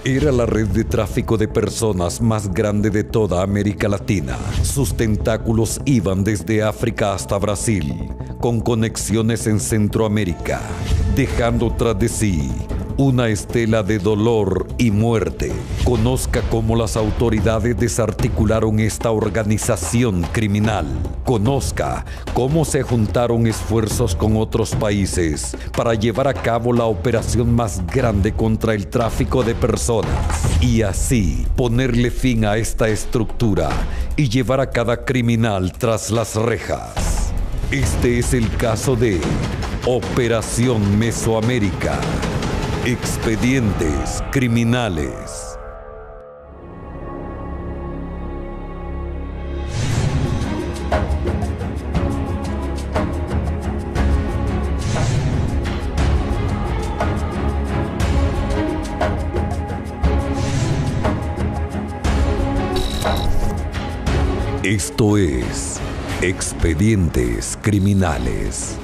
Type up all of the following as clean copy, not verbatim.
Era la red de tráfico de personas más grande de toda América Latina. Sus tentáculos iban desde África hasta Brasil, con conexiones en Centroamérica, dejando tras de sí una estela de dolor y muerte. Conozca cómo las autoridades desarticularon esta organización criminal. Conozca cómo se juntaron esfuerzos con otros países para llevar a cabo la operación más grande contra el tráfico de personas y así ponerle fin a esta estructura y llevar a cada criminal tras las rejas. Este es el caso de Operación Mesoamérica. Expedientes criminales. Esto es Expedientes Criminales.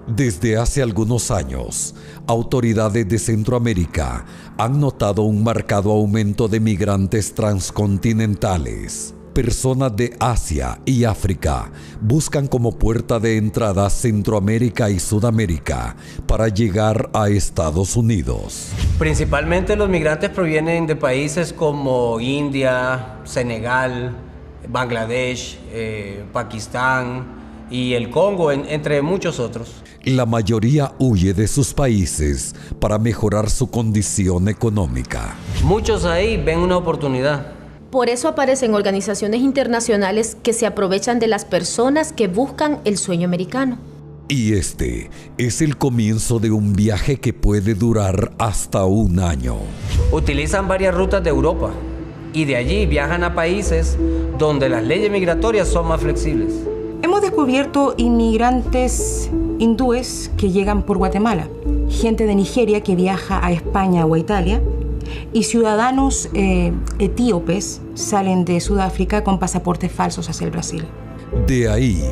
Desde hace algunos años, autoridades de Centroamérica han notado un marcado aumento de migrantes transcontinentales. Personas de Asia y África buscan como puerta de entrada Centroamérica y Sudamérica para llegar a Estados Unidos. Principalmente los migrantes provienen de países como India, Senegal, Bangladesh, Pakistán y el Congo, entre muchos otros. La mayoría huye de sus países para mejorar su condición económica. Muchos ahí ven una oportunidad. Por eso aparecen organizaciones internacionales que se aprovechan de las personas que buscan el sueño americano. Y este es el comienzo de un viaje que puede durar hasta un año. Utilizan varias rutas de Europa y de allí viajan a países donde las leyes migratorias son más flexibles. Hemos descubierto inmigrantes hindúes que llegan por Guatemala, gente de Nigeria que viaja a España o a Italia, y ciudadanos etíopes salen de Sudáfrica con pasaportes falsos hacia el Brasil. De ahí,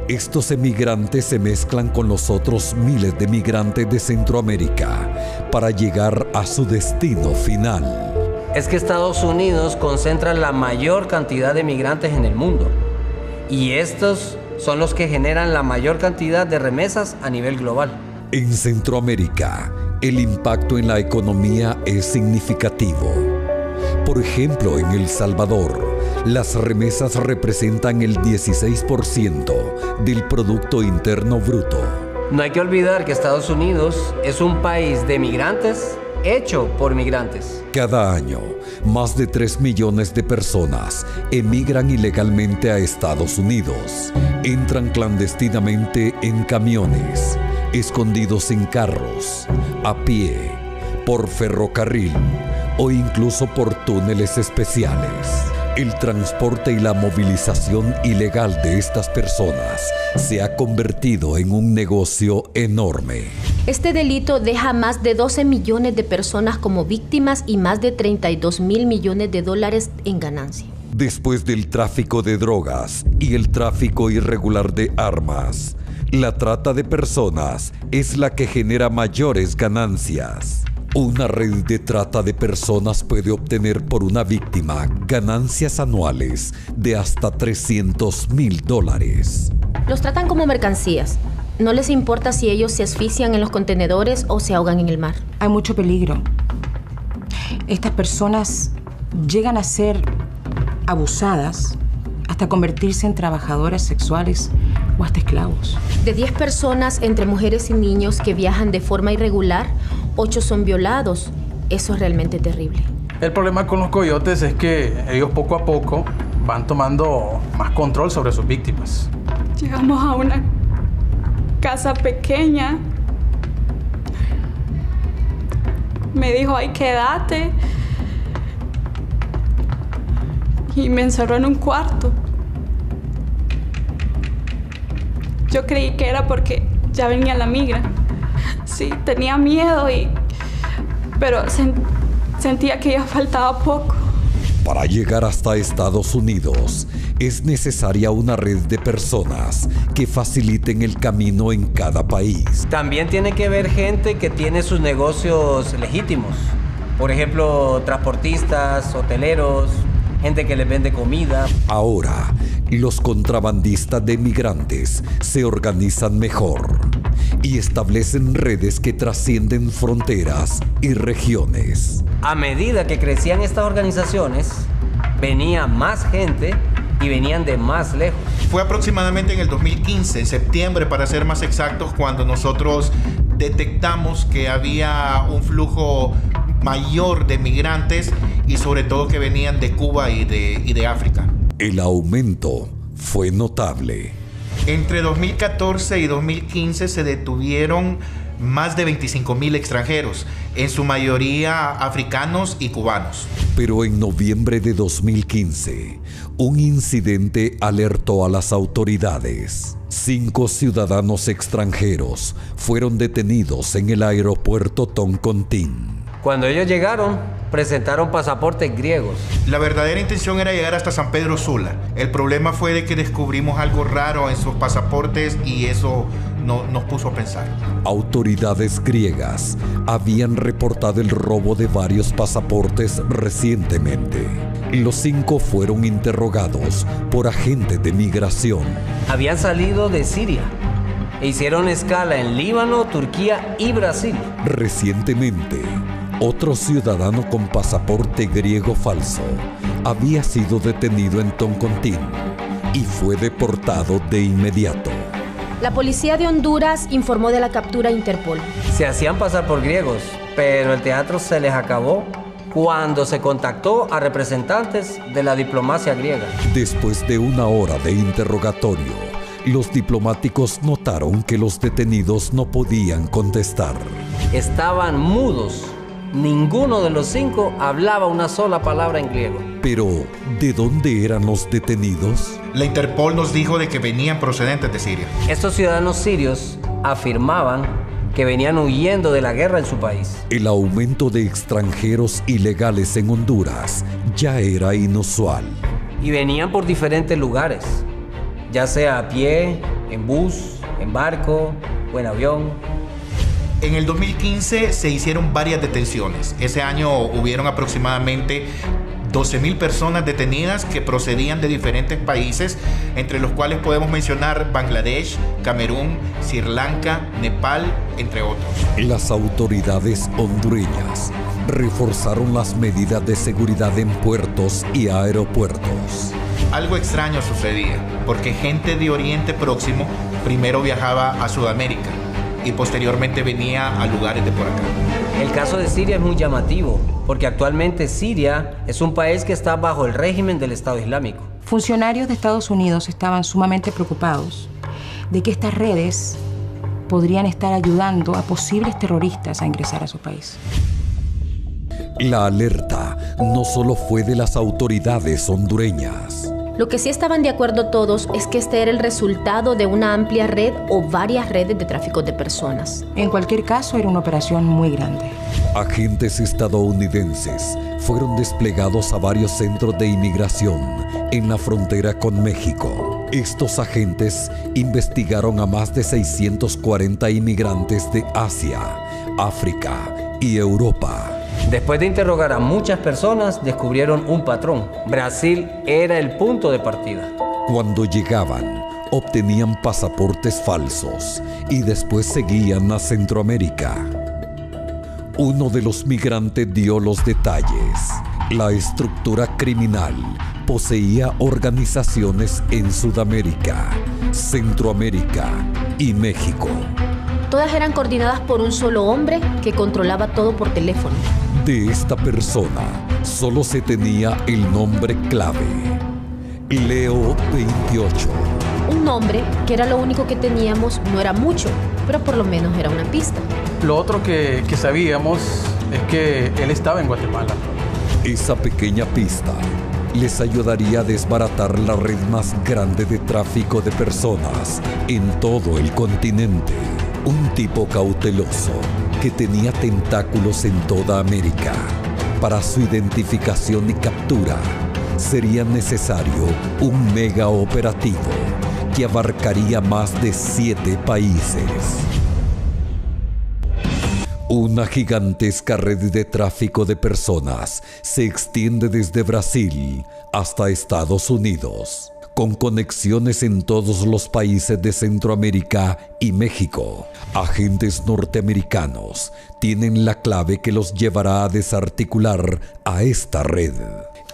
estos emigrantes se mezclan con los otros miles de migrantes de Centroamérica para llegar a su destino final. Es que Estados Unidos concentra la mayor cantidad de migrantes en el mundo, y estos son los que generan la mayor cantidad de remesas a nivel global. En Centroamérica, el impacto en la economía es significativo. Por ejemplo, en El Salvador, las remesas representan el 16% del Producto Interno Bruto. No hay que olvidar que Estados Unidos es un país de migrantes hecho por migrantes. Cada año, más de 3 millones de personas emigran ilegalmente a Estados Unidos. Entran clandestinamente en camiones, escondidos en carros, a pie, por ferrocarril o incluso por túneles especiales. El transporte y la movilización ilegal de estas personas se ha convertido en un negocio enorme. Este delito deja más de 12 millones de personas como víctimas y más de 32.000 millones de dólares en ganancia. Después del tráfico de drogas y el tráfico irregular de armas, la trata de personas es la que genera mayores ganancias. Una red de trata de personas puede obtener por una víctima ganancias anuales de hasta $300,000. Los tratan como mercancías. No les importa si ellos se asfixian en los contenedores o se ahogan en el mar. Hay mucho peligro. Estas personas llegan a ser abusadas hasta convertirse en trabajadoras sexuales o hasta esclavos. De 10 personas, entre mujeres y niños que viajan de forma irregular, 8 son violados. Eso es realmente terrible. El problema con los coyotes es que ellos poco a poco van tomando más control sobre sus víctimas. Llegamos a una casa pequeña. Me dijo, ay, quédate. Y me encerró en un cuarto. Yo creí que era porque ya venía la migra. Sí, tenía miedo pero sentía que ya faltaba poco. Para llegar hasta Estados Unidos, es necesaria una red de personas que faciliten el camino en cada país. También tiene que haber gente que tiene sus negocios legítimos. Por ejemplo, transportistas, hoteleros, gente que les vende comida. Ahora, los contrabandistas de migrantes se organizan mejor y establecen redes que trascienden fronteras y regiones. A medida que crecían estas organizaciones, venía más gente y venían de más lejos. Fue aproximadamente en el 2015, en septiembre para ser más exactos, cuando nosotros detectamos que había un flujo mayor de migrantes y sobre todo que venían de Cuba y de África. El aumento fue notable. Entre 2014 y 2015 se detuvieron más de 25,000 extranjeros, en su mayoría africanos y cubanos. Pero en noviembre de 2015, un incidente alertó a las autoridades. 5 ciudadanos extranjeros fueron detenidos en el aeropuerto Toncontín. Cuando ellos llegaron, presentaron pasaportes griegos. La verdadera intención era llegar hasta San Pedro Sula. El problema fue de que descubrimos algo raro en sus pasaportes y eso nos puso a pensar. Autoridades griegas habían reportado el robo de varios pasaportes recientemente. Los 5 fueron interrogados por agentes de migración. Habían salido de Siria e hicieron escala en Líbano, Turquía y Brasil. Recientemente, otro ciudadano con pasaporte griego falso había sido detenido en Toncontín y fue deportado de inmediato. La policía de Honduras informó de la captura a Interpol. Se hacían pasar por griegos, pero el teatro se les acabó cuando se contactó a representantes de la diplomacia griega. Después de 1 hora de interrogatorio, los diplomáticos notaron que los detenidos no podían contestar. Estaban mudos. Ninguno de los 5 hablaba una sola palabra en griego. Pero, ¿de dónde eran los detenidos? La Interpol nos dijo de que venían procedentes de Siria. Estos ciudadanos sirios afirmaban que venían huyendo de la guerra en su país. El aumento de extranjeros ilegales en Honduras ya era inusual. Y venían por diferentes lugares, ya sea a pie, en bus, en barco o en avión. En el 2015 se hicieron varias detenciones. Ese año hubieron aproximadamente 12,000 personas detenidas que procedían de diferentes países, entre los cuales podemos mencionar Bangladesh, Camerún, Sri Lanka, Nepal, entre otros. Las autoridades hondureñas reforzaron las medidas de seguridad en puertos y aeropuertos. Algo extraño sucedía, porque gente de Oriente Próximo primero viajaba a Sudamérica y posteriormente venía a lugares de por acá. El caso de Siria es muy llamativo, porque actualmente Siria es un país que está bajo el régimen del Estado Islámico. Funcionarios de Estados Unidos estaban sumamente preocupados de que estas redes podrían estar ayudando a posibles terroristas a ingresar a su país. La alerta no solo fue de las autoridades hondureñas. Lo que sí estaban de acuerdo todos es que este era el resultado de una amplia red o varias redes de tráfico de personas. En cualquier caso, era una operación muy grande. Agentes estadounidenses fueron desplegados a varios centros de inmigración en la frontera con México. Estos agentes investigaron a más de 640 inmigrantes de Asia, África y Europa. Después de interrogar a muchas personas, descubrieron un patrón. Brasil era el punto de partida. Cuando llegaban, obtenían pasaportes falsos y después seguían a Centroamérica. Uno de los migrantes dio los detalles. La estructura criminal poseía organizaciones en Sudamérica, Centroamérica y México. Todas eran coordinadas por un solo hombre que controlaba todo por teléfono. De esta persona solo se tenía el nombre clave: Leo 28. Un nombre que era lo único que teníamos, no era mucho, pero por lo menos era una pista. Lo otro que sabíamos es que él estaba en Guatemala. Esa pequeña pista les ayudaría a desbaratar la red más grande de tráfico de personas en todo el continente. Un tipo cauteloso que tenía tentáculos en toda América. para su identificación y captura sería necesario un mega operativo que abarcaría más de 7 países. Una gigantesca red de tráfico de personas se extiende desde Brasil hasta Estados Unidos, con conexiones en todos los países de Centroamérica y México. Agentes norteamericanos tienen la clave que los llevará a desarticular a esta red.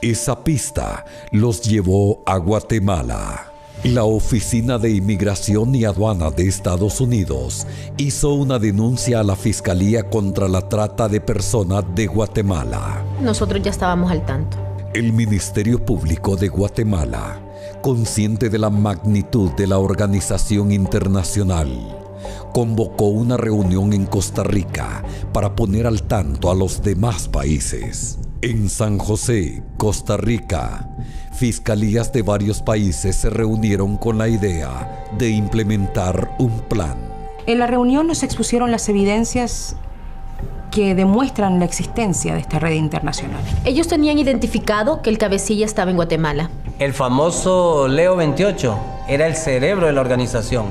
Esa pista los llevó a Guatemala. La Oficina de Inmigración y Aduana de Estados Unidos hizo una denuncia a la Fiscalía contra la Trata de Personas de Guatemala. Nosotros ya estábamos al tanto. El Ministerio Público de Guatemala, consciente de la magnitud de la organización internacional, convocó una reunión en Costa Rica para poner al tanto a los demás países. En San José, Costa Rica, fiscalías de varios países se reunieron con la idea de implementar un plan. En la reunión nos expusieron las evidencias que demuestran la existencia de esta red internacional. Ellos tenían identificado que el cabecilla estaba en Guatemala. El famoso Leo 28 era el cerebro de la organización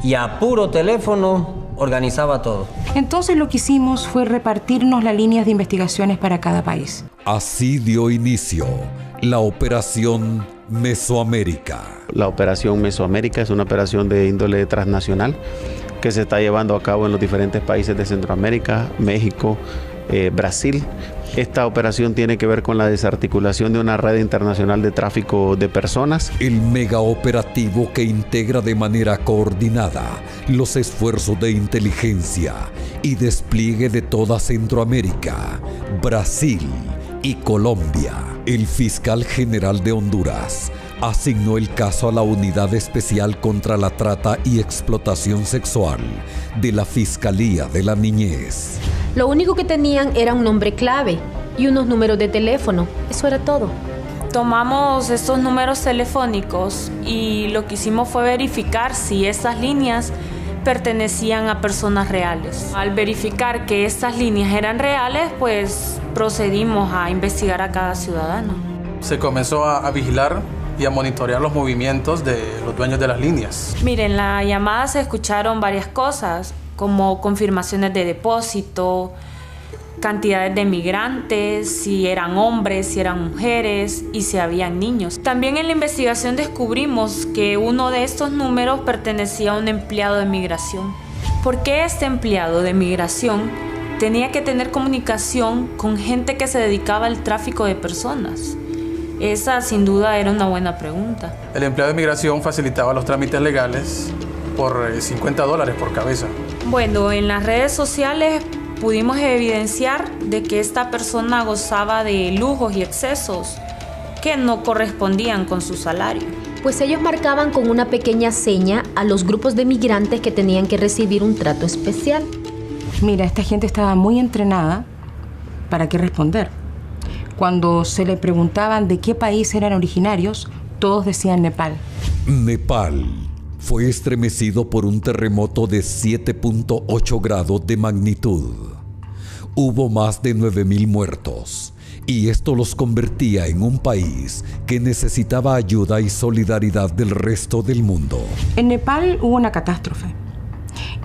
y a puro teléfono organizaba todo. Entonces lo que hicimos fue repartirnos las líneas de investigaciones para cada país. Así dio inicio la Operación Mesoamérica. La Operación Mesoamérica es una operación de índole transnacional que se está llevando a cabo en los diferentes países de Centroamérica, México, Brasil. Esta operación tiene que ver con la desarticulación de una red internacional de tráfico de personas. El mega operativo que integra de manera coordinada los esfuerzos de inteligencia y despliegue de toda Centroamérica, Brasil y Colombia. El fiscal general de Honduras asignó el caso a la Unidad Especial contra la Trata y Explotación Sexual de la Fiscalía de la Niñez. Lo único que tenían era un nombre clave y unos números de teléfono. Eso era todo. Tomamos estos números telefónicos y lo que hicimos fue verificar si esas líneas pertenecían a personas reales. Al verificar que estas líneas eran reales, pues procedimos a investigar a cada ciudadano. Se comenzó a vigilar y a monitorear los movimientos de los dueños de las líneas. Miren, en la llamada se escucharon varias cosas, como confirmaciones de depósito, cantidades de migrantes, si eran hombres, si eran mujeres y si habían niños. También en la investigación descubrimos que uno de estos números pertenecía a un empleado de migración. ¿Por qué este empleado de migración tenía que tener comunicación con gente que se dedicaba al tráfico de personas? Esa sin duda era una buena pregunta. El empleado de migración facilitaba los trámites legales por $50 por cabeza. Bueno, en las redes sociales pudimos evidenciar de que esta persona gozaba de lujos y excesos que no correspondían con su salario. Pues ellos marcaban con una pequeña seña a los grupos de migrantes que tenían que recibir un trato especial. Mira, esta gente estaba muy entrenada para qué responder. Cuando se le preguntaban de qué país eran originarios, todos decían Nepal. Nepal fue estremecido por un terremoto de 7.8 grados de magnitud. Hubo más de 9,000 muertos, y esto los convertía en un país que necesitaba ayuda y solidaridad del resto del mundo. En Nepal hubo una catástrofe.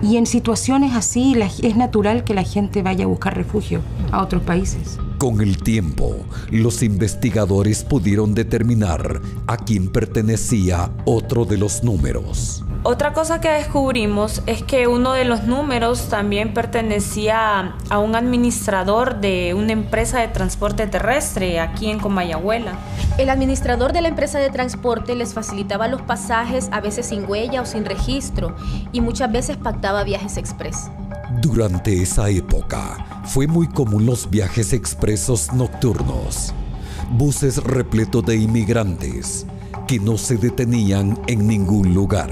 Y en situaciones así es natural que la gente vaya a buscar refugio a otros países. Con el tiempo, los investigadores pudieron determinar a quién pertenecía otro de los números. Otra cosa que descubrimos es que uno de los números también pertenecía a un administrador de una empresa de transporte terrestre aquí en Comayagüela. El administrador de la empresa de transporte les facilitaba los pasajes, a veces sin huella o sin registro, y muchas veces pactaba viajes express. Durante esa época, fue muy común los viajes expresos nocturnos, buses repletos de inmigrantes que no se detenían en ningún lugar.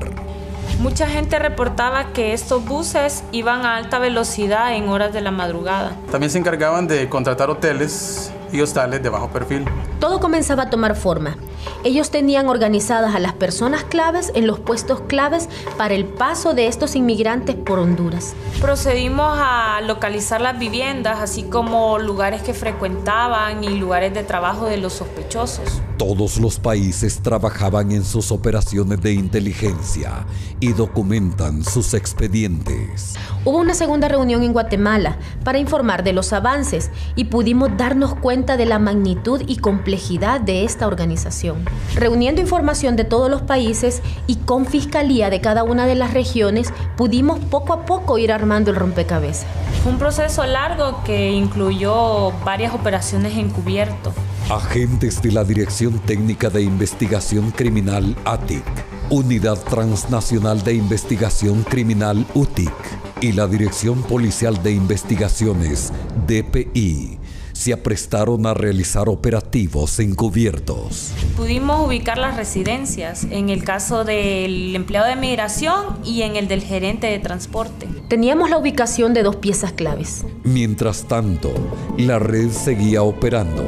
Mucha gente reportaba que estos buses iban a alta velocidad en horas de la madrugada. También se encargaban de contratar hoteles y hostales de bajo perfil. Todo comenzaba a tomar forma. Ellos tenían organizadas a las personas claves en los puestos claves para el paso de estos inmigrantes por Honduras. Procedimos a localizar las viviendas, así como lugares que frecuentaban y lugares de trabajo de los sospechosos. Todos los países trabajaban en sus operaciones de inteligencia y documentan sus expedientes. Hubo una segunda reunión en Guatemala para informar de los avances y pudimos darnos cuenta de la magnitud y complejidad de esta organización. Reuniendo información de todos los países y con fiscalía de cada una de las regiones, pudimos poco a poco ir armando el rompecabezas. Fue un proceso largo que incluyó varias operaciones encubierto. Agentes de la Dirección Técnica de Investigación Criminal ATIC, Unidad Transnacional de Investigación Criminal UTIC y la Dirección Policial de Investigaciones DPI se aprestaron a realizar operativos encubiertos. Pudimos ubicar las residencias, en el caso del empleado de migración y en el del gerente de transporte. Teníamos la ubicación de 2 piezas claves. Mientras tanto, la red seguía operando.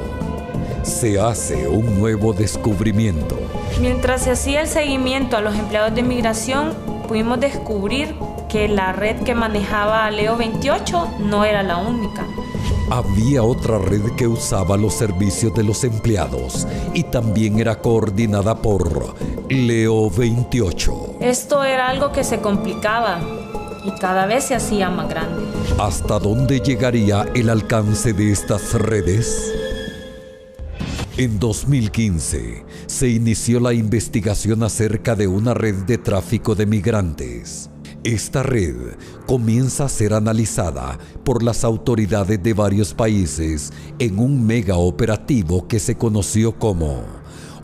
Se hace un nuevo descubrimiento. Mientras se hacía el seguimiento a los empleados de migración, pudimos descubrir que la red que manejaba Leo 28 no era la única. Había otra red que usaba los servicios de los empleados y también era coordinada por Leo 28. Esto era algo que se complicaba y cada vez se hacía más grande. ¿Hasta dónde llegaría el alcance de estas redes? En 2015 se inició la investigación acerca de una red de tráfico de migrantes. Esta red comienza a ser analizada por las autoridades de varios países en un mega operativo que se conoció como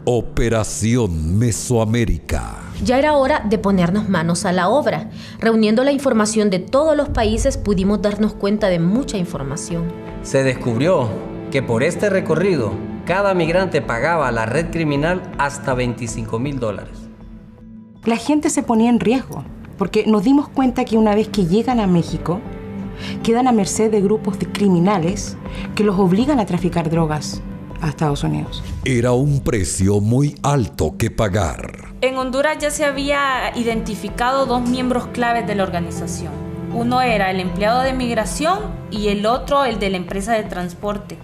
Operación Mesoamérica. Ya era hora de ponernos manos a la obra. Reuniendo la información de todos los países pudimos darnos cuenta de mucha información. Se descubrió que por este recorrido cada migrante pagaba a la red criminal hasta $25,000. La gente se ponía en riesgo, porque nos dimos cuenta que una vez que llegan a México, quedan a merced de grupos de criminales que los obligan a traficar drogas a Estados Unidos. Era un precio muy alto que pagar. En Honduras ya se había identificado 2 miembros claves de la organización. Uno era el empleado de migración y el otro el de la empresa de transporte.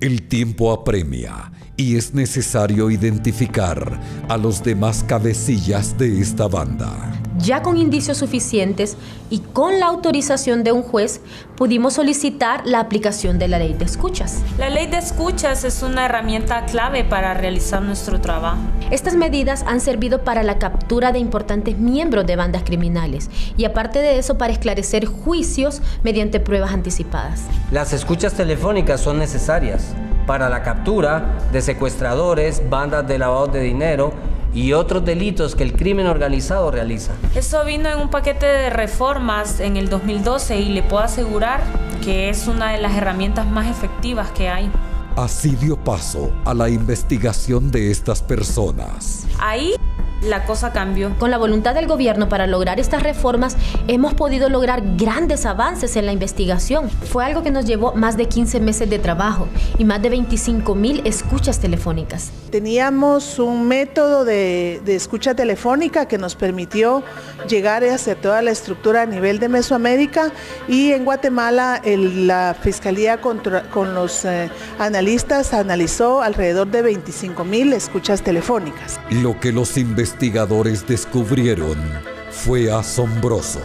El tiempo apremia y es necesario identificar a los demás cabecillas de esta banda. Ya con indicios suficientes y con la autorización de un juez, pudimos solicitar la aplicación de la ley de escuchas. La ley de escuchas es una herramienta clave para realizar nuestro trabajo. Estas medidas han servido para la captura de importantes miembros de bandas criminales y aparte de eso para esclarecer juicios mediante pruebas anticipadas. Las escuchas telefónicas son necesarias para la captura de secuestradores, bandas de lavado de dinero y otros delitos que el crimen organizado realiza. Eso vino en un paquete de reformas en el 2012 y le puedo asegurar que es una de las herramientas más efectivas que hay. Así dio paso a la investigación de estas personas. Ahí la cosa cambió. Con la voluntad del gobierno para lograr estas reformas, hemos podido lograr grandes avances en la investigación. Fue algo que nos llevó más de 15 meses de trabajo y más de 25,000 escuchas telefónicas. Teníamos un método de escucha telefónica que nos permitió llegar a hacer toda la estructura a nivel de Mesoamérica, y en Guatemala la Fiscalía con los analistas analizó alrededor de 25,000 escuchas telefónicas. Lo que los investigadores descubrieron fue asombroso.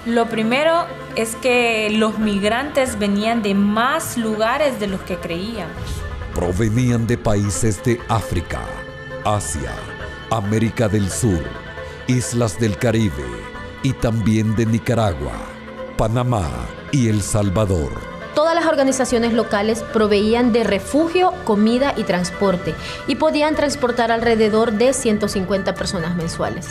Lo primero es que los migrantes venían de más lugares de los que creíamos. Provenían de países de África, Asia, América del Sur, islas del Caribe y también de Nicaragua, Panamá y El Salvador. Todas las organizaciones locales proveían de refugio, comida y transporte y podían transportar alrededor de 150 personas mensuales.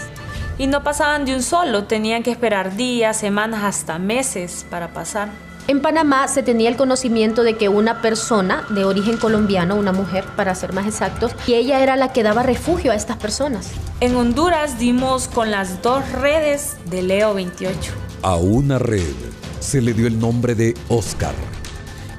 Y no pasaban de un solo, tenían que esperar días, semanas, hasta meses para pasar. En Panamá se tenía el conocimiento de que una persona de origen colombiano, una mujer para ser más exactos, y ella era la que daba refugio a estas personas. En Honduras dimos con las 2 redes de Leo 28. A una red se le dio el nombre de Oscar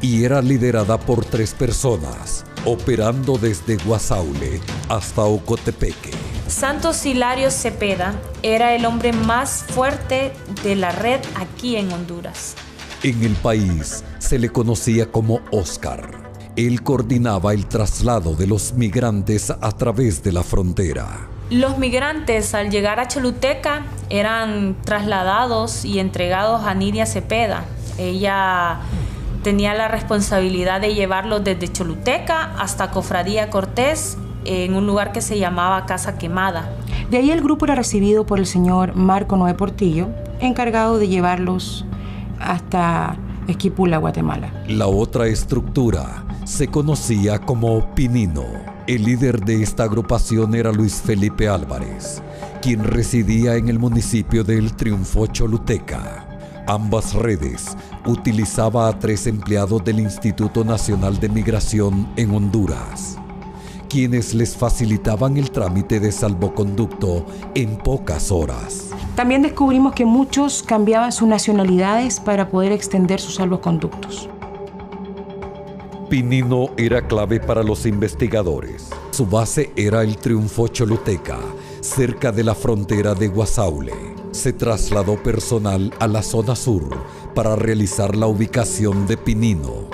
y era liderada por 3 personas, operando desde Guasaule hasta Ocotepeque. Santos Hilario Cepeda era el hombre más fuerte de la red aquí en Honduras. En el país se le conocía como Oscar. Él coordinaba el traslado de los migrantes a través de la frontera. Los migrantes al llegar a Choluteca eran trasladados y entregados a Nidia Cepeda. Ella tenía la responsabilidad de llevarlos desde Choluteca hasta Cofradía Cortés en un lugar que se llamaba Casa Quemada. De ahí el grupo era recibido por el señor Marco Noé Portillo, encargado de llevarlos hasta Esquipula, Guatemala. La otra estructura se conocía como Pinino. El líder de esta agrupación era Luis Felipe Álvarez, quien residía en el municipio de El Triunfo, Choluteca. Ambas redes utilizaba a 3 empleados del Instituto Nacional de Migración en Honduras, quienes les facilitaban el trámite de salvoconducto en pocas horas. También descubrimos que muchos cambiaban sus nacionalidades para poder extender sus salvoconductos. Pinino era clave para los investigadores. Su base era El Triunfo, Choluteca, cerca de la frontera de Guasaule. Se trasladó personal a la zona sur para realizar la ubicación de Pinino.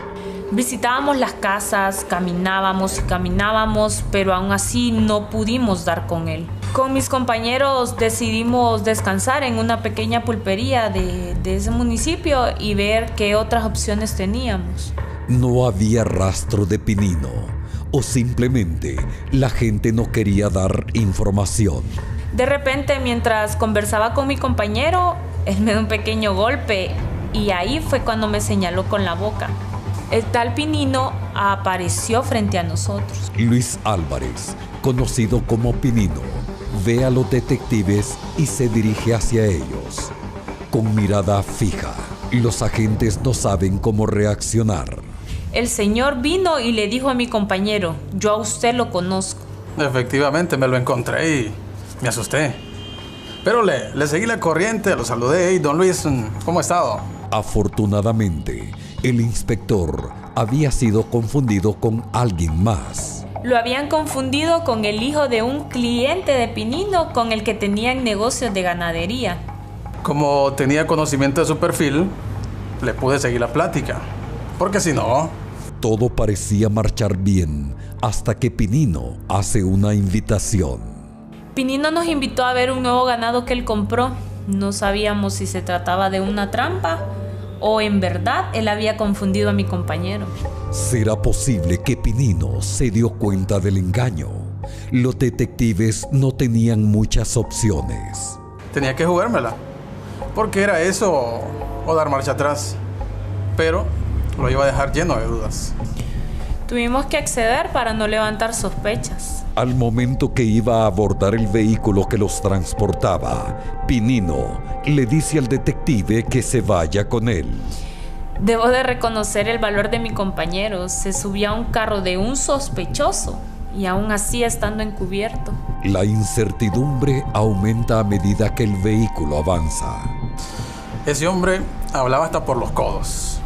Visitábamos las casas, caminábamos y caminábamos, pero aún así no pudimos dar con él. Con mis compañeros decidimos descansar en una pequeña pulpería de ese municipio y ver qué otras opciones teníamos. No había rastro de Pinino, o simplemente la gente no quería dar información. De repente, mientras conversaba con mi compañero, él me dio un pequeño golpe y ahí fue cuando me señaló con la boca. El tal Pinino apareció frente a nosotros. Luis Álvarez, conocido como Pinino, ve a los detectives y se dirige hacia ellos. Con mirada fija, los agentes no saben cómo reaccionar. El señor vino y le dijo a mi compañero: yo a usted lo conozco. Efectivamente, me lo encontré y me asusté. Pero le seguí la corriente, lo saludé. Hey, don Luis, ¿cómo ha estado? Afortunadamente, el inspector había sido confundido con alguien más. Lo habían confundido con el hijo de un cliente de Pinino con el que tenían negocios de ganadería. Como tenía conocimiento de su perfil, le pude seguir la plática. Porque si no... Todo parecía marchar bien hasta que Pinino hace una invitación. Pinino nos invitó a ver un nuevo ganado que él compró. No sabíamos si se trataba de una trampa o en verdad él había confundido a mi compañero. ¿Será posible que Pinino se dio cuenta del engaño? Los detectives no tenían muchas opciones. Tenía que jugármela, porque era eso o dar marcha atrás. Pero lo iba a dejar lleno de dudas. Tuvimos que acceder para no levantar sospechas. Al momento que iba a abordar el vehículo que los transportaba, Pinino le dice al detective que se vaya con él. Debo de reconocer el valor de mi compañero. Se subió a un carro de un sospechoso y aún así estando encubierto. La incertidumbre aumenta a medida que el vehículo avanza. Ese hombre hablaba hasta por los codos.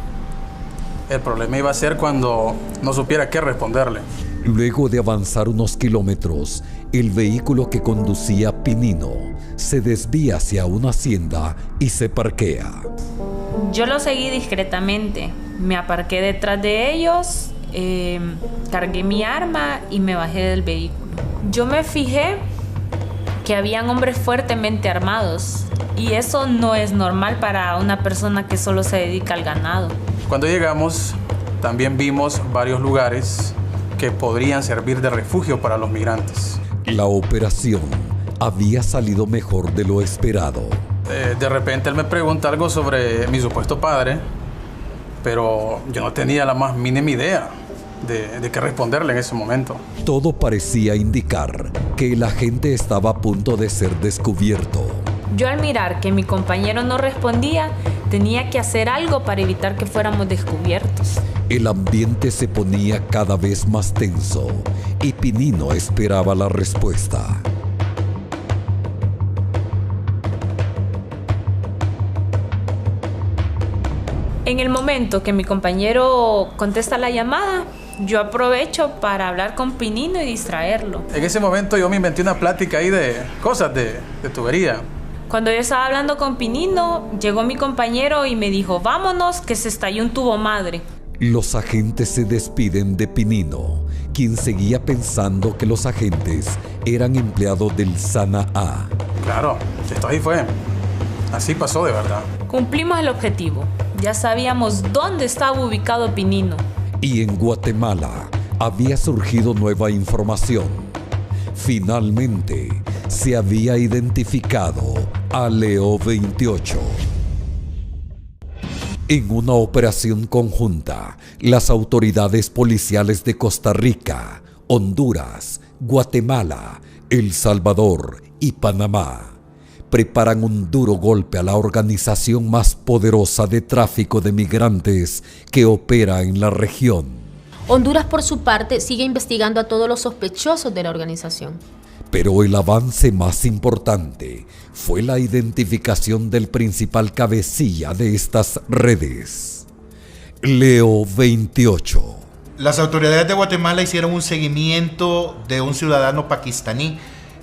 El problema iba a ser cuando no supiera qué responderle. Luego de avanzar unos kilómetros, el vehículo que conducía Pinino se desvía hacia una hacienda y se parquea. Yo lo seguí discretamente. Me aparqué detrás de ellos, cargué mi arma y me bajé del vehículo. Yo me fijé que habían hombres fuertemente armados y eso no es normal para una persona que solo se dedica al ganado. Cuando llegamos, también vimos varios lugares que podrían servir de refugio para los migrantes. La operación había salido mejor de lo esperado. De repente él me pregunta algo sobre mi supuesto padre, pero yo no tenía la más mínima idea de qué responderle en ese momento. Todo parecía indicar que el agente estaba a punto de ser descubierto. Yo al mirar que mi compañero no respondía, tenía que hacer algo para evitar que fuéramos descubiertos. El ambiente se ponía cada vez más tenso y Pinino esperaba la respuesta. En el momento que mi compañero contesta la llamada, yo aprovecho para hablar con Pinino y distraerlo. En ese momento yo me inventé una plática ahí de cosas de tubería. Cuando yo estaba hablando con Pinino, llegó mi compañero y me dijo, vámonos, que se estalló un tubo madre. Los agentes se despiden de Pinino, quien seguía pensando que los agentes eran empleados del SANA-A. Claro, esto ahí fue. Así pasó de verdad. Cumplimos el objetivo. Ya sabíamos dónde estaba ubicado Pinino. Y en Guatemala había surgido nueva información. Finalmente, se había identificado a Leo 28. En una operación conjunta, las autoridades policiales de Costa Rica, Honduras, Guatemala, El Salvador y Panamá preparan un duro golpe a la organización más poderosa de tráfico de migrantes que opera en la región. Honduras, por su parte, sigue investigando a todos los sospechosos de la organización. Pero el avance más importante fue la identificación del principal cabecilla de estas redes, Leo 28. Las autoridades de Guatemala hicieron un seguimiento de un ciudadano pakistaní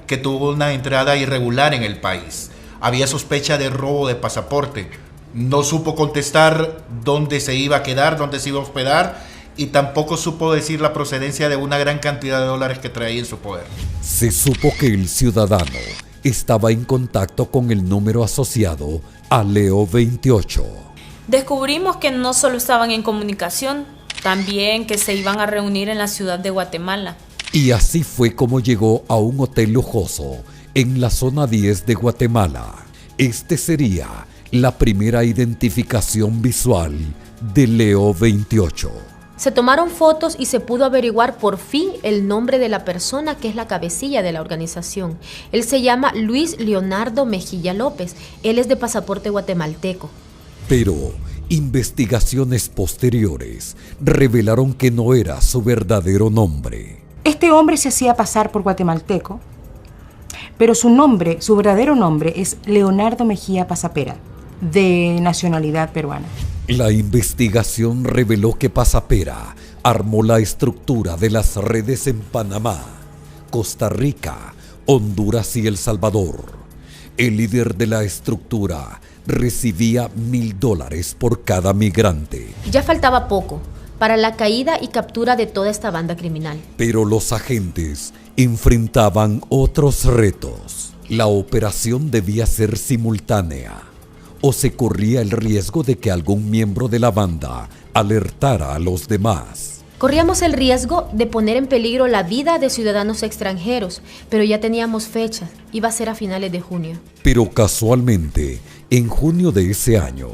que tuvo una entrada irregular en el país. Había sospecha de robo de pasaporte. No supo contestar dónde se iba a quedar, dónde se iba a hospedar, y tampoco supo decir la procedencia de una gran cantidad de dólares que traía en su poder. Se supo que el ciudadano estaba en contacto con el número asociado a Leo 28. Descubrimos que no solo estaban en comunicación, también que se iban a reunir en la ciudad de Guatemala. Y así fue como llegó a un hotel lujoso en la zona 10 de Guatemala. Este sería la primera identificación visual de Leo 28. Se tomaron fotos y se pudo averiguar por fin el nombre de la persona que es la cabecilla de la organización. Él se llama Luis Leonardo Mejía López. Él es de pasaporte guatemalteco. Pero investigaciones posteriores revelaron que no era su verdadero nombre. Este hombre se hacía pasar por guatemalteco, pero su verdadero nombre es Leonardo Mejía Pasapera, de nacionalidad peruana. La investigación reveló que Pasapera armó la estructura de las redes en Panamá, Costa Rica, Honduras y El Salvador. El líder de la estructura recibía $1,000 por cada migrante. Ya faltaba poco para la caída y captura de toda esta banda criminal. Pero los agentes enfrentaban otros retos. La operación debía ser simultánea, o se corría el riesgo de que algún miembro de la banda alertara a los demás. Corríamos el riesgo de poner en peligro la vida de ciudadanos extranjeros, pero ya teníamos fecha, iba a ser a finales de junio. Pero casualmente, en junio de ese año,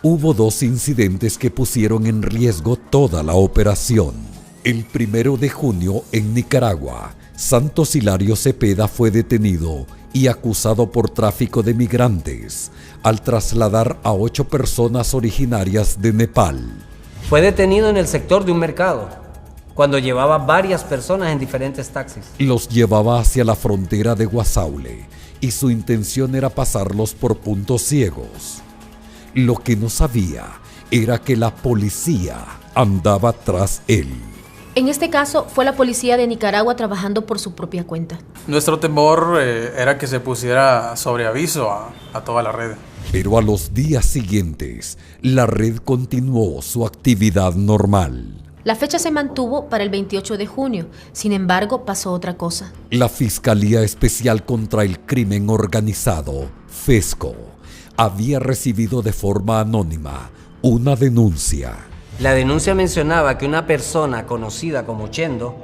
hubo 2 incidentes que pusieron en riesgo toda la operación. El 1 de junio, en Nicaragua, Santos Hilario Cepeda fue detenido y acusado por tráfico de migrantes al trasladar a 8 personas originarias de Nepal. Fue detenido en el sector de un mercado, cuando llevaba varias personas en diferentes taxis. Los llevaba hacia la frontera de Guasaule y su intención era pasarlos por puntos ciegos. Lo que no sabía era que la policía andaba tras él. En este caso, fue la policía de Nicaragua trabajando por su propia cuenta. Nuestro temor era que se pusiera sobre aviso a toda la red. Pero a los días siguientes, la red continuó su actividad normal. La fecha se mantuvo para el 28 de junio, sin embargo, pasó otra cosa. La Fiscalía Especial contra el Crimen Organizado, FESCO, había recibido de forma anónima una denuncia. La denuncia mencionaba que una persona conocida como Chendo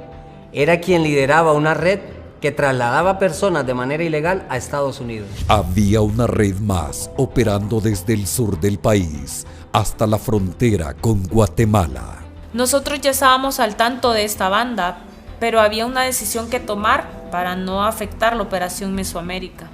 era quien lideraba una red que trasladaba personas de manera ilegal a Estados Unidos. Había una red más operando desde el sur del país hasta la frontera con Guatemala. Nosotros ya estábamos al tanto de esta banda, pero había una decisión que tomar para no afectar la operación Mesoamérica.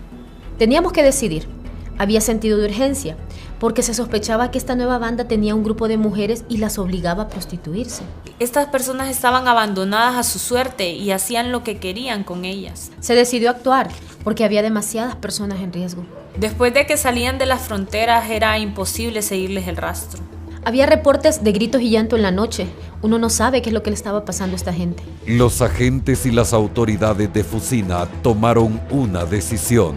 Teníamos que decidir. Había sentido de urgencia, porque se sospechaba que esta nueva banda tenía un grupo de mujeres y las obligaba a prostituirse. Estas personas estaban abandonadas a su suerte y hacían lo que querían con ellas. Se decidió actuar, porque había demasiadas personas en riesgo. Después de que salían de las fronteras, era imposible seguirles el rastro. Había reportes de gritos y llanto en la noche. Uno no sabe qué es lo que le estaba pasando a esta gente. Los agentes y las autoridades de Fusina tomaron una decisión: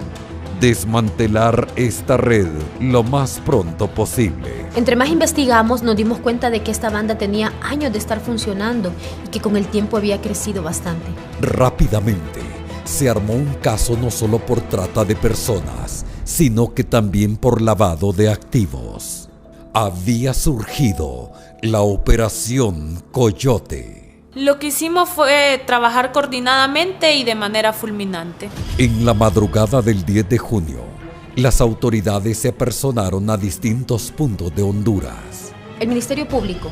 desmantelar esta red lo más pronto posible. Entre más investigamos, nos dimos cuenta de que esta banda tenía años de estar funcionando y que con el tiempo había crecido bastante. Rápidamente se armó un caso no solo por trata de personas, sino que también por lavado de activos. Había surgido la Operación Coyote. Lo que hicimos fue trabajar coordinadamente y de manera fulminante. En la madrugada del 10 de junio, las autoridades se apersonaron a distintos puntos de Honduras. El Ministerio Público,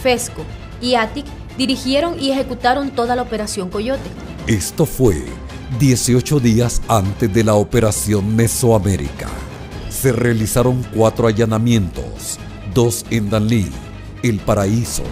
FESCO y ATIC dirigieron y ejecutaron toda la Operación Coyote. Esto fue 18 días antes de la Operación Mesoamérica. Se realizaron 4 allanamientos, 2 en Danlí, El Paraíso,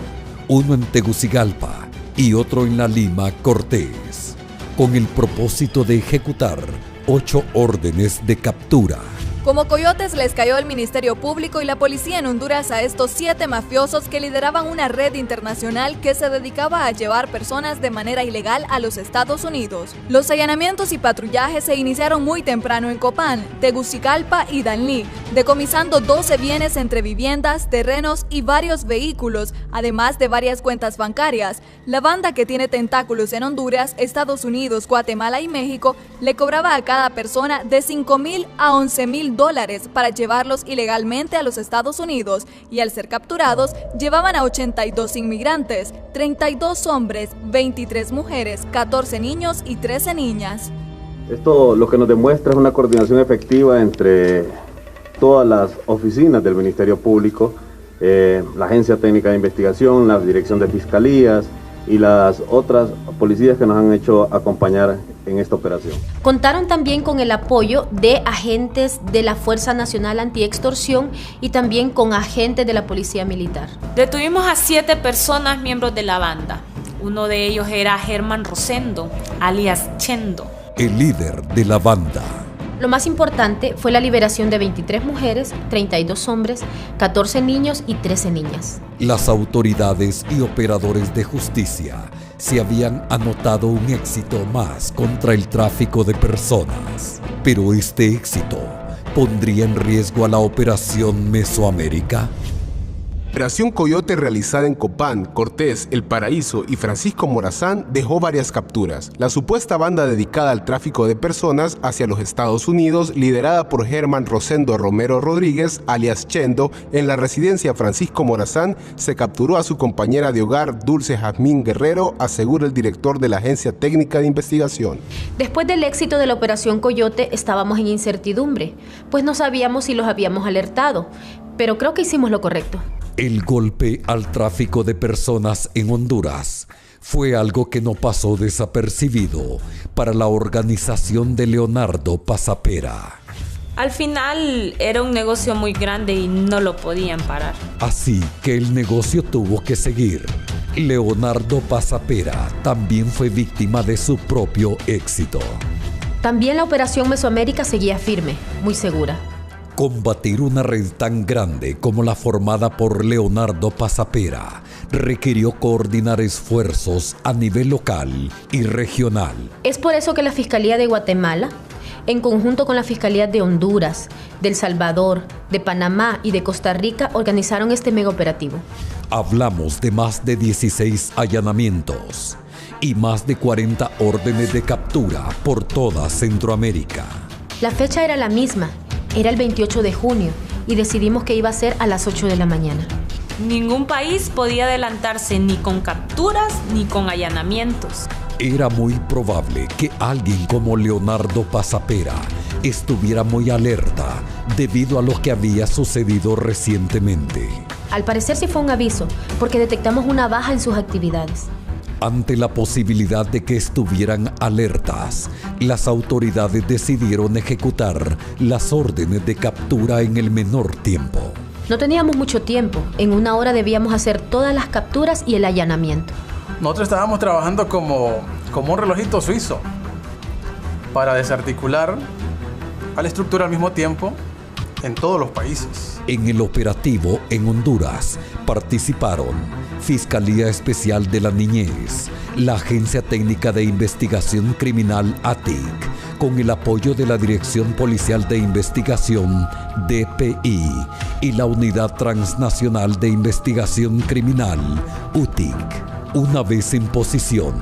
1 en Tegucigalpa y otro en La Lima, Cortés, con el propósito de ejecutar 8 órdenes de captura. Como coyotes les cayó el Ministerio Público y la policía en Honduras a estos 7 mafiosos que lideraban una red internacional que se dedicaba a llevar personas de manera ilegal a los Estados Unidos. Los allanamientos y patrullajes se iniciaron muy temprano en Copán, Tegucigalpa y Danlí, decomisando 12 bienes entre viviendas, terrenos y varios vehículos, además de varias cuentas bancarias. La banda, que tiene tentáculos en Honduras, Estados Unidos, Guatemala y México, le cobraba a cada persona de $5,000 a $11,000 para llevarlos ilegalmente a los Estados Unidos, y al ser capturados llevaban a 82 inmigrantes, 32 hombres, 23 mujeres, 14 niños y 13 niñas. Esto lo que nos demuestra es una coordinación efectiva entre todas las oficinas del Ministerio Público, la Agencia Técnica de Investigación, la Dirección de Fiscalías y las otras policías que nos han hecho acompañar en esta operación. Contaron también con el apoyo de agentes de la Fuerza Nacional Antiextorsión y también con agentes de la Policía Militar. Detuvimos a 7 personas miembros de la banda. Uno de ellos era Germán Rosendo, alias Chendo, el líder de la banda. Lo más importante fue la liberación de 23 mujeres, 32 hombres, 14 niños y 13 niñas. Las autoridades y operadores de justicia se habían anotado un éxito más contra el tráfico de personas. Pero este éxito pondría en riesgo a la Operación Mesoamérica. Operación Coyote, realizada en Copán, Cortés, El Paraíso y Francisco Morazán, dejó varias capturas. La supuesta banda dedicada al tráfico de personas hacia los Estados Unidos, liderada por Germán Rosendo Romero Rodríguez, alias Chendo, en la residencia Francisco Morazán, se capturó a su compañera de hogar, Dulce Jazmín Guerrero, asegura el director de la Agencia Técnica de Investigación. Después del éxito de la Operación Coyote, estábamos en incertidumbre, pues no sabíamos si los habíamos alertado, pero creo que hicimos lo correcto. El golpe al tráfico de personas en Honduras fue algo que no pasó desapercibido para la organización de Leonardo Pasapera. Al final era un negocio muy grande y no lo podían parar. Así que el negocio tuvo que seguir. Leonardo Pasapera también fue víctima de su propio éxito. También la Operación Mesoamérica seguía firme, muy segura. Combatir una red tan grande como la formada por Leonardo Pasapera requirió coordinar esfuerzos a nivel local y regional. Es por eso que la Fiscalía de Guatemala, en conjunto con la Fiscalía de Honduras, de El Salvador, de Panamá y de Costa Rica, organizaron este mega operativo. Hablamos de más de 16 allanamientos y más de 40 órdenes de captura por toda Centroamérica. La fecha era la misma. Era el 28 de junio y decidimos que iba a ser a las 8 de la mañana. Ningún país podía adelantarse ni con capturas ni con allanamientos. Era muy probable que alguien como Leonardo Pasapera estuviera muy alerta debido a lo que había sucedido recientemente. Al parecer sí fue un aviso, porque detectamos una baja en sus actividades. Ante la posibilidad de que estuvieran alertas, las autoridades decidieron ejecutar las órdenes de captura en el menor tiempo. No teníamos mucho tiempo. En 1 hora debíamos hacer todas las capturas y el allanamiento. Nosotros estábamos trabajando como un relojito suizo para desarticular a la estructura al mismo tiempo en todos los países. En el operativo en Honduras participaron Fiscalía Especial de la Niñez, la Agencia Técnica de Investigación Criminal ATIC, con el apoyo de la Dirección Policial de Investigación DPI y la Unidad Transnacional de Investigación Criminal UTIC. Una vez en posición,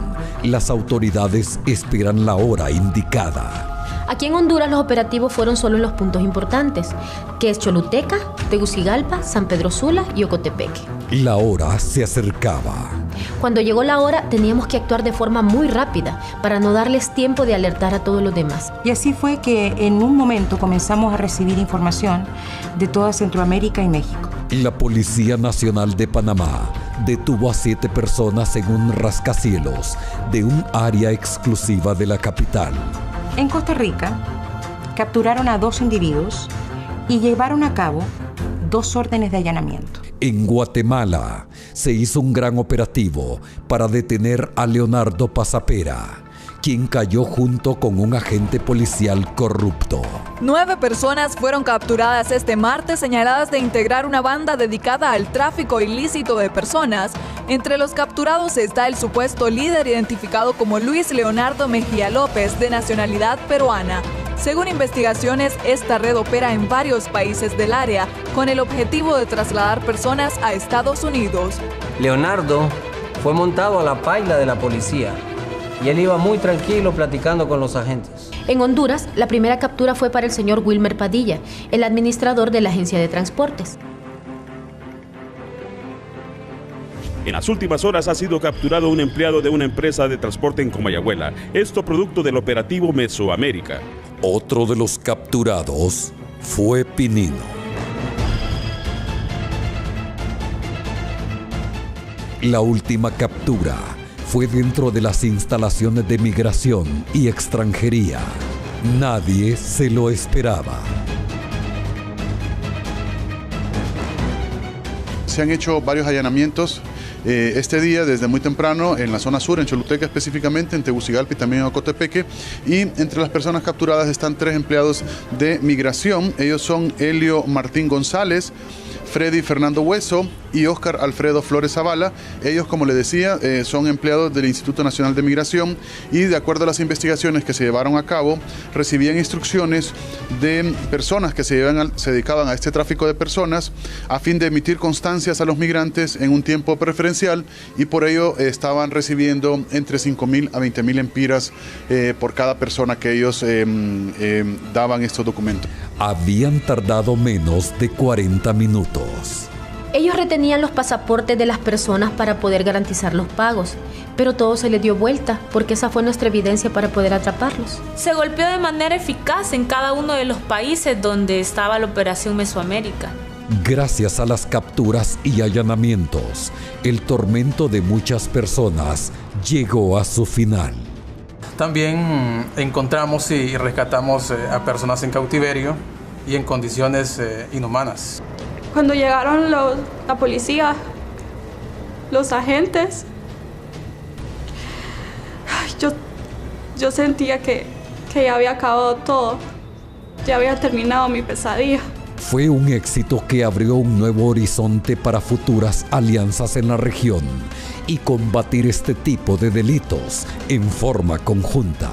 las autoridades esperan la hora indicada. Aquí en Honduras los operativos fueron solo en los puntos importantes, que es Choluteca, Tegucigalpa, San Pedro Sula y Ocotepeque. La hora se acercaba. Cuando llegó la hora teníamos que actuar de forma muy rápida para no darles tiempo de alertar a todos los demás. Y así fue que en un momento comenzamos a recibir información de toda Centroamérica y México. La Policía Nacional de Panamá detuvo a 7 personas en un rascacielos de un área exclusiva de la capital. En Costa Rica, capturaron a 2 individuos y llevaron a cabo 2 órdenes de allanamiento. En Guatemala se hizo un gran operativo para detener a Leonardo Pasapera, quien cayó junto con un agente policial corrupto. 9 personas fueron capturadas este martes señaladas de integrar una banda dedicada al tráfico ilícito de personas. Entre los capturados está el supuesto líder identificado como Luis Leonardo Mejía López, de nacionalidad peruana. Según investigaciones, esta red opera en varios países del área con el objetivo de trasladar personas a Estados Unidos. Leonardo fue montado a la paila de la policía y él iba muy tranquilo platicando con los agentes. En Honduras, la primera captura fue para el señor Wilmer Padilla, el administrador de la agencia de transportes. En las últimas horas ha sido capturado un empleado de una empresa de transporte en Comayagüela, esto producto del operativo Mesoamérica. Otro de los capturados fue Pinino. La última captura fue dentro de las instalaciones de migración y extranjería. Nadie se lo esperaba. Se han hecho varios allanamientos este día desde muy temprano en la zona sur, en Choluteca específicamente, en Tegucigalpa y también en Ocotepeque, y entre las personas capturadas están 3 empleados de migración. Ellos son Helio Martín González, Freddy Fernando Hueso y Óscar Alfredo Flores Zavala. Ellos, como le decía, son empleados del Instituto Nacional de Migración y, de acuerdo a las investigaciones que se llevaron a cabo, recibían instrucciones de personas que se dedicaban a este tráfico de personas a fin de emitir constancias a los migrantes en un tiempo preferencial, y por ello estaban recibiendo entre 5.000 a 20.000 empiras por cada persona que ellos daban estos documentos. Habían tardado menos de 40 minutos. Ellos retenían los pasaportes de las personas para poder garantizar los pagos, pero todo se les dio vuelta porque esa fue nuestra evidencia para poder atraparlos. Se golpeó de manera eficaz en cada uno de los países donde estaba la operación Mesoamérica. Gracias a las capturas y allanamientos, el tormento de muchas personas llegó a su final. También encontramos y rescatamos a personas en cautiverio y en condiciones inhumanas. Cuando llegaron la policía, los agentes, yo sentía que ya había acabado todo, ya había terminado mi pesadilla. Fue un éxito que abrió un nuevo horizonte para futuras alianzas en la región y combatir este tipo de delitos en forma conjunta.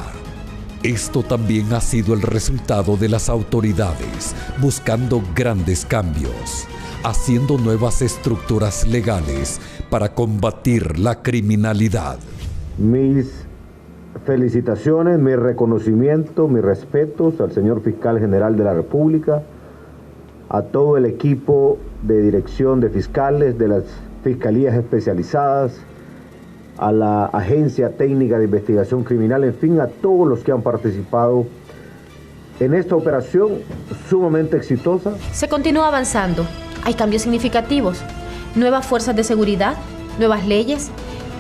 Esto también ha sido el resultado de las autoridades buscando grandes cambios, haciendo nuevas estructuras legales para combatir la criminalidad. Mis felicitaciones, mi reconocimiento, mis respetos al señor Fiscal General de la República, a todo el equipo de dirección de fiscales de las fiscalías especializadas, a la Agencia Técnica de Investigación Criminal, en fin, a todos los que han participado en esta operación sumamente exitosa. Se continúa avanzando. Hay cambios significativos. Nuevas fuerzas de seguridad, nuevas leyes,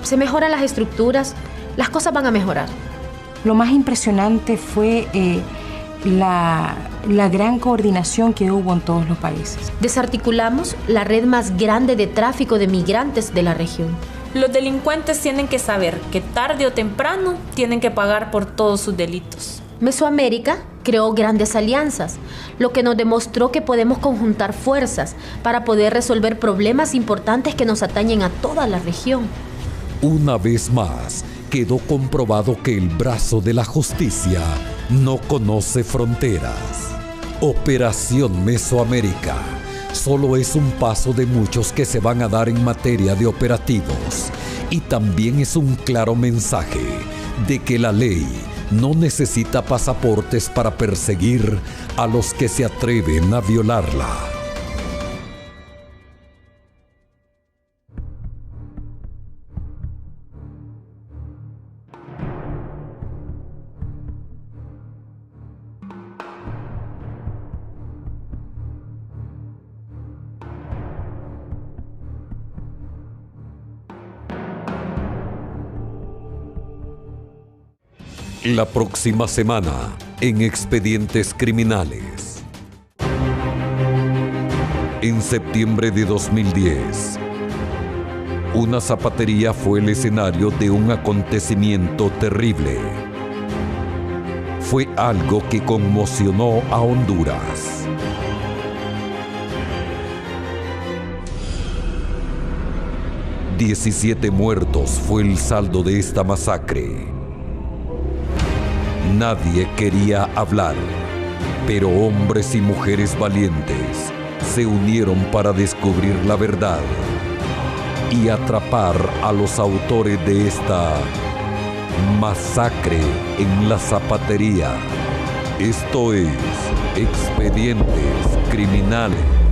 se mejoran las estructuras, las cosas van a mejorar. Lo más impresionante fue la gran coordinación que hubo en todos los países. Desarticulamos la red más grande de tráfico de migrantes de la región. Los delincuentes tienen que saber que tarde o temprano tienen que pagar por todos sus delitos. Mesoamérica creó grandes alianzas, lo que nos demostró que podemos conjuntar fuerzas para poder resolver problemas importantes que nos atañen a toda la región. Una vez más, quedó comprobado que el brazo de la justicia no conoce fronteras. Operación Mesoamérica solo es un paso de muchos que se van a dar en materia de operativos, y también es un claro mensaje de que la ley no necesita pasaportes para perseguir a los que se atreven a violarla. La próxima semana, en Expedientes Criminales. En septiembre de 2010, una zapatería fue el escenario de un acontecimiento terrible. Fue algo que conmocionó a Honduras. $17 muertos fue el saldo de esta masacre. Nadie quería hablar, pero hombres y mujeres valientes se unieron para descubrir la verdad y atrapar a los autores de esta masacre en la zapatería. Esto es Expedientes Criminales.